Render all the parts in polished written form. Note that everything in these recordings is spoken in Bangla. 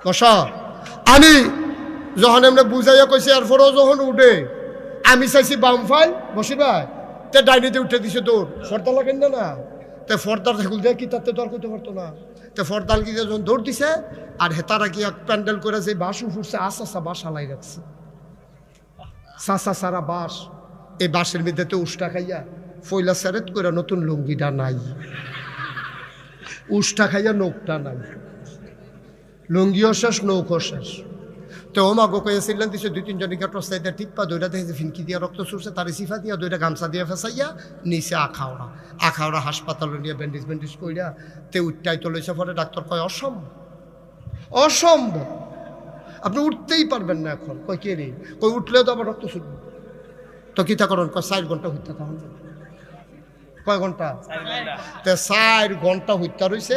বসা। আমি যখন এমনি বুঝাইয়া কইছি এরপরও যখন উঠে আমি চাইছি বাম ফাইল বসি ভাই তে ডাইনিতে উঠে দিছে দৌড় ফর্দা লাগেন না তে ফর্দার থাকুল দেয় কি তাতে দর করতে পারতো না তে ফর্দাল কি যখন দৌড় দিছে আর হেতারা কি এক প্যান্ডেল করে যে বাস উঠছে আসা বাস হালাই রাখছে সাসা সারা বাস এই বাসের মধ্যে তো উষ্টা খাইয়া ফইলা স্যারেত করে নতুন লুঙ্গিটা নাই উষ্টা খাইয়া নৌকটা নাই লুঙ্গিও শেষ নৌকো শেষ তো ওমা গো কয়েছিলেন দিছে দুই তিনজনকে টসাইতে টিপ্পা দইটা দেখেছে ফিনকি দিয়া রক্ত ছুটছে তার সিফা দিয়া দইটা গামছা দিয়ে ফেসাইয়া নিচে আখাওড়া হাসপাতালে নিয়ে ব্যান্ডেজ কইরা তে উঠটাই তো লইছে পরে ডাক্তার কয় অসম্ভব আপনি উঠতেই পারবেন না এখন কই কে রে কই উঠলেও তো আবার রক্ত ছুটবে তো কিতা করেন কয় 4 ঘন্টা হইতে তখন কয় ঘন্টা তে 4 ঘন্টা হইতে রইছে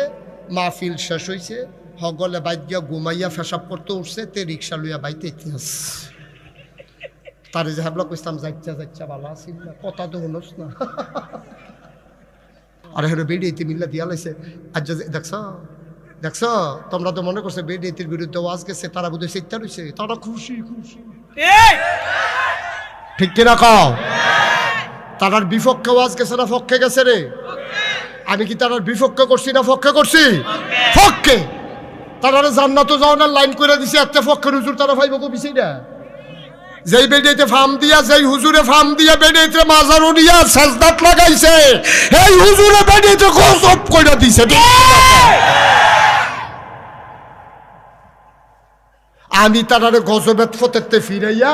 মাহফিল শেষ হইছে হগলে বাইক গিয়া ঘুমাইয়া ফেসাব করতে উঠছে তে রিক্সা লইয়া বাইতে ইতিহাস তারে যে হাবলা কইতাম যাইচ্ছা ভালো আসিল না কথা তো হনস না আর হেরে বেডিয়েতে মিল্লা দিয়া লাইছে আজ দেখছ তোমরা তো মনে করছে বেডিয়েতির বিরুদ্ধে ওয়াজ গেছে তারা বুঝে চিত্তা রইছে তারা খুশি ঠিক কিনা কও তারার বিপক্ষে ওয়াজ গেছে না পক্ষে গেছে রে আমি কি তারার বিপক্ষে করছি না পক্ষে করছি পক্ষে তারা জান্নাত যাওয়ার লাইন করে দিছে এত পক্ষের হুজুর তারা পাইব কো বিছি না যেই বেডিতে ফার্ম দিয়া যেই হুজুরে ফার্ম দিয়া বেডিতে মাজারও দিয়া সাজদাত লাগাইছে এই হুজুরে বেডিতে গজব কইরা দিছে আমি তারারে গজবেত ফতেতে ফিরাইয়া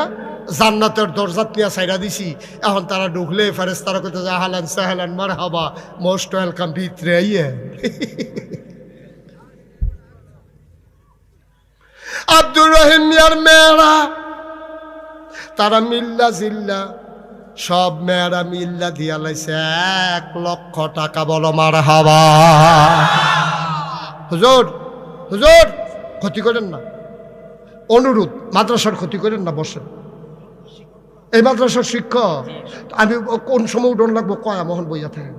জান্নাতের দরজা নিয়ে ছাইরা দিছি এখন তারা ঢুকলে ফেরেশতারা কইতে যায় আহলান সাহলান মারহাবা মোস্ট ওয়েলকাম ভিতরে আইয়ে আব্দুর রহিম মিয়ার মেয়েরা তারা মিল্লা জিল্লা সব মেয়েরা মিল্লা দিয়া লাইছে 1 লক্ষ টাকা বলো মারহাবা হুজুর ক্ষতি করেন না অনুরোধ মাদ্রাসার ক্ষতি করেন না বসেন এই মাদ্রাসার শিক্ষক আমি কোন সময় উঠন লাগবো কয়া মোহন বইয়া থাকে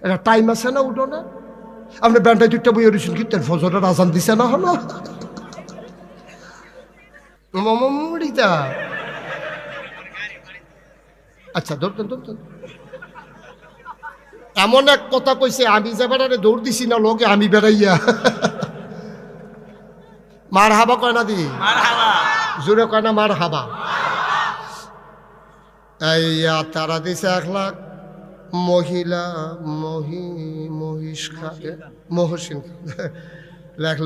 এটা টাইম আছে না উঠো না আপনি ব্যান্ডাই 2টা বইয়া রয়েছেন কি তার ফজরের আজান দিছে না হলো মামুড়িটা আচ্ছা ধরতেন এমন এক কথা কইছে আমি যে বেড়ারে দৌড় দিছি না লোকে আমি বেড়াইয়া মার হাবা কয় না দি জোরে কয় না মার হাবা তারা দিছে 1 লাখ মহিলা মহিষ মহসিন লেখ